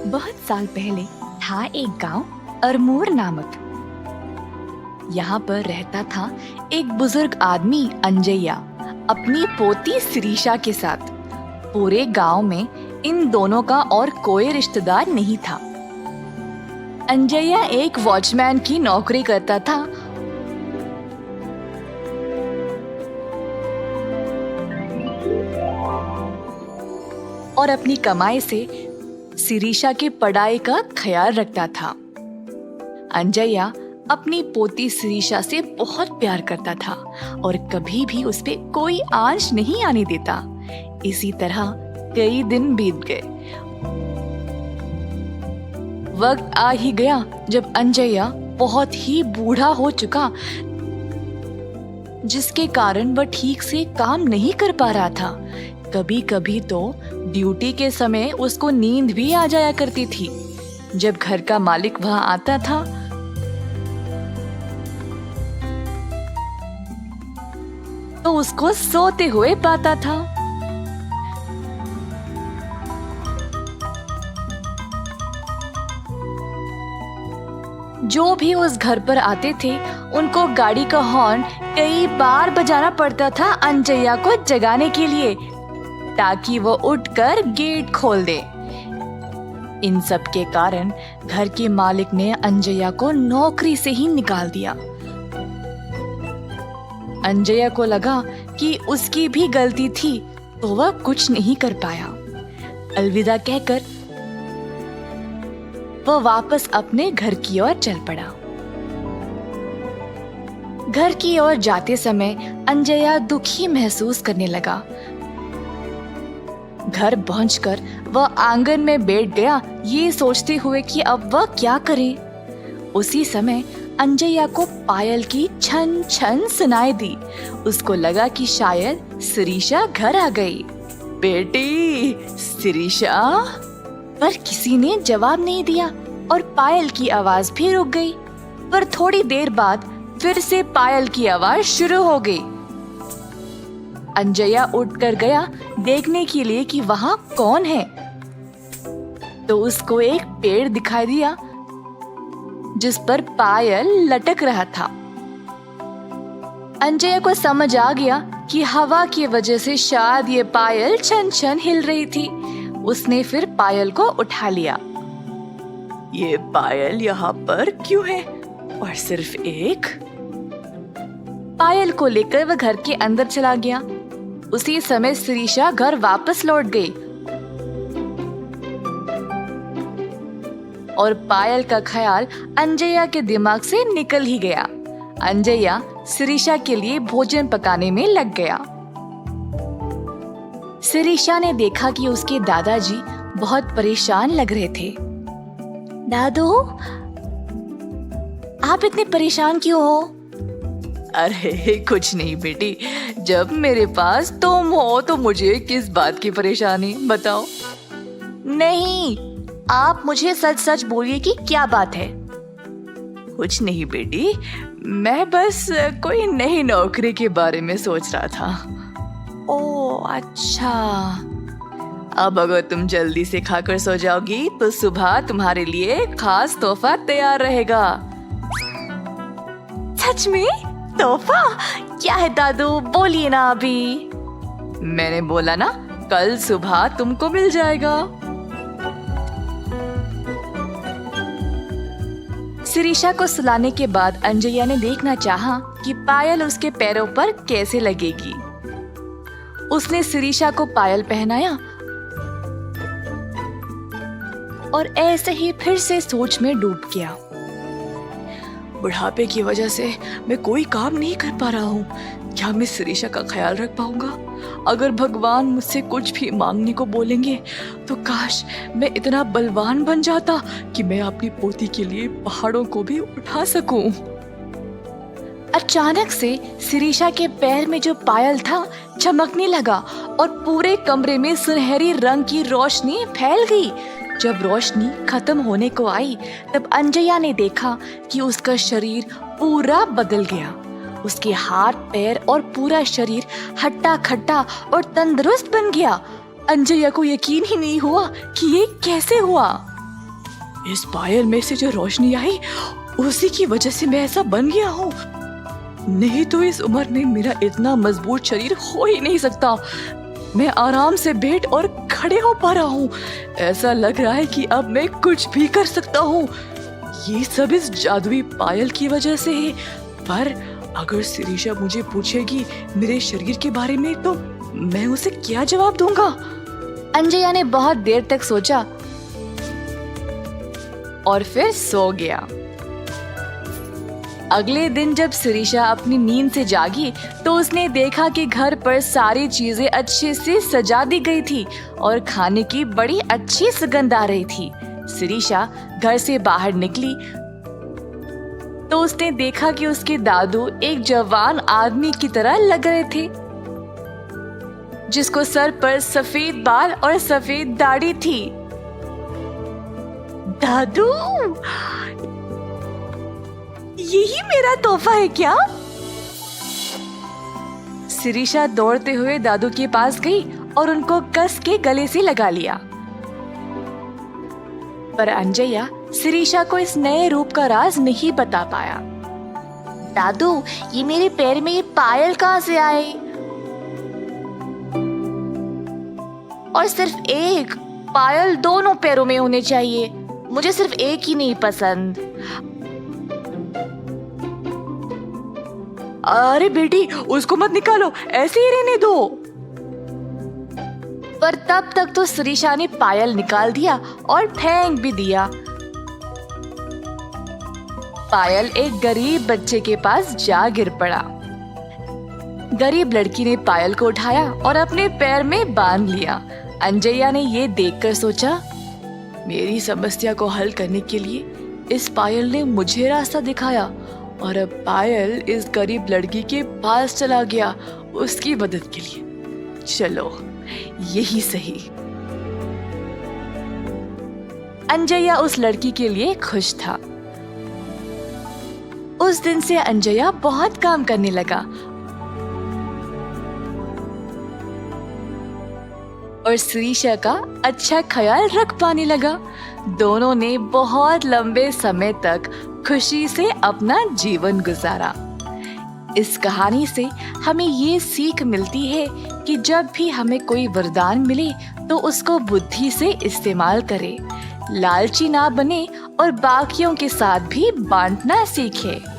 बहुत साल पहले था एक गांव अरमोर नामक। यहाँ पर रहता था एक बुजुर्ग आदमी अंजैया अपनी पोती शिरीषा के साथ। पूरे गांव में इन दोनों का और कोई रिश्तेदार नहीं था। अंजैया एक वॉचमैन की नौकरी करता था और अपनी कमाई से शिरीषा की पढ़ाई का ख्याल रखता था। अंजैया अपनी पोती शिरीषा से बहुत प्यार करता था और कभी भी उस पे कोई आंच नहीं आने देता। इसी तरह कई दिन बीत गए। वक्त आ ही गया जब अंजैया बहुत ही बूढ़ा हो चुका, जिसके कारण वह ठीक से काम नहीं कर पा रहा था। कभी कभी तो ड्यूटी के समय उसको नींद भी आ जाया करती थी। जब घर का मालिक वहां आता था तो उसको सोते हुए पाता था। जो भी उस घर पर आते थे उनको गाड़ी का हॉर्न कई बार बजाना पड़ता था अंजैया को जगाने के लिए, ताकि वो उठकर गेट खोल दे। इन सब के कारण घर के मालिक ने अंजैया को नौकरी से ही निकाल दिया। अंजैया को लगा कि उसकी भी गलती थी, तो वह कुछ नहीं कर पाया। अलविदा कहकर वह वापस अपने घर की ओर चल पड़ा। घर की ओर जाते समय अंजैया दुखी महसूस करने लगा। घर पहुंचकर वह आंगन में बैठ गया, ये सोचते हुए कि अब वह क्या करे। उसी समय अंजैया को पायल की छन छन सुनाई दी। उसको लगा कि शायद शिरीषा घर आ गई। बेटी शिरीषा, पर किसी ने जवाब नहीं दिया और पायल की आवाज भी रुक गई। पर थोड़ी देर बाद फिर से पायल की आवाज शुरू हो गई। अंजैया उठकर गया देखने के लिए कि वहां कौन है। तो उसको एक पेड़ दिखाई दिया जिस पर पायल लटक रहा था। अंजैया को समझ आ गया कि हवा की वजह से शायद ये पायल छन छन हिल रही थी। उसने फिर पायल को उठा लिया। ये पायल यहाँ पर क्यों है और सिर्फ एक? पायल को लेकर वह घर के अंदर चला गया। उसी समय शिरीषा घर वापस लौट गई और पायल का ख्याल अंजैया के दिमाग से निकल ही गया। अंजैया शिरीषा के लिए भोजन पकाने में लग गया। शिरीषा ने देखा कि उसके दादाजी बहुत परेशान लग रहे थे। दादू, आप इतने परेशान क्यों हो? अरे कुछ नहीं बेटी, जब मेरे पास तुम हो तो मुझे किस बात की परेशानी, बताओ। नहीं, आप मुझे सच सच बोलिए कि क्या बात है। कुछ नहीं बेटी, मैं बस कोई नई नौकरी के बारे में सोच रहा था। ओह अच्छा। अब अगर तुम जल्दी से खाकर सो जाओगी तो सुबह तुम्हारे लिए खास तोहफा तैयार रहेगा। सच में? तोहफा क्या है दादू, बोलिए ना अभी। मैंने बोला ना, कल सुबह तुमको मिल जाएगा। शिरीषा को सुलाने के बाद अंजैया ने देखना चाहा कि पायल उसके पैरों पर कैसे लगेगी। उसने शिरीषा को पायल पहनाया और ऐसे ही फिर से सोच में डूब गया। बुढ़ापे की वजह से मैं कोई काम नहीं कर पा रहा हूँ। क्या मैं शिरीषा का ख्याल रख पाऊंगा? अगर भगवान मुझसे कुछ भी मांगने को बोलेंगे तो काश मैं इतना बलवान बन जाता कि मैं अपनी पोती के लिए पहाड़ों को भी उठा सकूं। अचानक से शिरीषा के पैर में जो पायल था चमकने लगा और पूरे कमरे में सुनहरी रंग की रोशनी फैल गई। जब रोशनी खत्म होने को आई तब अंजैया ने देखा कि उसका शरीर पूरा बदल गया। उसके हाथ पैर और पूरा शरीर हट्टा खट्टा और तंदुरुस्त बन गया। अंजैया को यकीन ही नहीं हुआ कि ये कैसे हुआ। इस पायल में से जो रोशनी आई उसी की वजह से मैं ऐसा बन गया हूँ। नहीं तो इस उम्र में मेरा इतना मजबूत शरीर हो ही नहीं सकता। मैं आराम से बैठ और खड़े हो पा रहा हूँ। ऐसा लग रहा है कि अब मैं कुछ भी कर सकता हूँ। ये सब इस जादुई पायल की वजह से है। पर अगर शिरीषा मुझे पूछेगी मेरे शरीर के बारे में तो मैं उसे क्या जवाब दूंगा? अंजया ने बहुत देर तक सोचा और फिर सो गया। अगले दिन जब शिरीषा अपनी नींद से जागी तो उसने देखा कि घर पर सारी चीजें अच्छे से सजा दी गई थी और खाने की बड़ी अच्छी सुगंध आ रही थी। शिरीषा घर से बाहर निकली तो उसने देखा कि उसके दादू एक जवान आदमी की तरह लग रहे थे, जिसको सर पर सफेद बाल और सफेद दाढ़ी थी। दादू, यही मेरा तोहफा है क्या? शिरीषा दौड़ते हुए दादू के पास गई और उनको कस के गले से लगा लिया। पर अंजया शिरीषा को इस नए रूप का राज नहीं बता पाया। दादू, ये मेरे पैर में ये पायल कहाँ से आए? और सिर्फ एक पायल दोनों पैरों में होने चाहिए। मुझे सिर्फ एक ही नहीं पसंद। अरे बेटी, उसको मत निकालो, ऐसे ही रहने दो। पर तब तक तो शिरीषा ने पायल निकाल दिया और फेंक भी दिया। पायल एक गरीब बच्चे के पास जा गिर पड़ा। गरीब लड़की ने पायल को उठाया और अपने पैर में बांध लिया। अंजया ने ये देखकर सोचा, मेरी समस्या को हल करने के लिए इस पायल ने मुझे रास्ता दिखाया और अब पायल इस गरीब लड़की के पास चला गया उसकी मदद के लिए। चलो, यही सही। अंजया उस लड़की के लिए खुश था। उस दिन से अंजया बहुत काम करने लगा और शिरीषा का अच्छा ख्याल रख पाने लगा। दोनों ने बहुत लंबे समय तक खुशी से अपना जीवन गुजारा। इस कहानी से हमें ये सीख मिलती है कि जब भी हमें कोई वरदान मिले तो उसको बुद्धि से इस्तेमाल करें, लालची ना बने और बाकियों के साथ भी बांटना सीखें।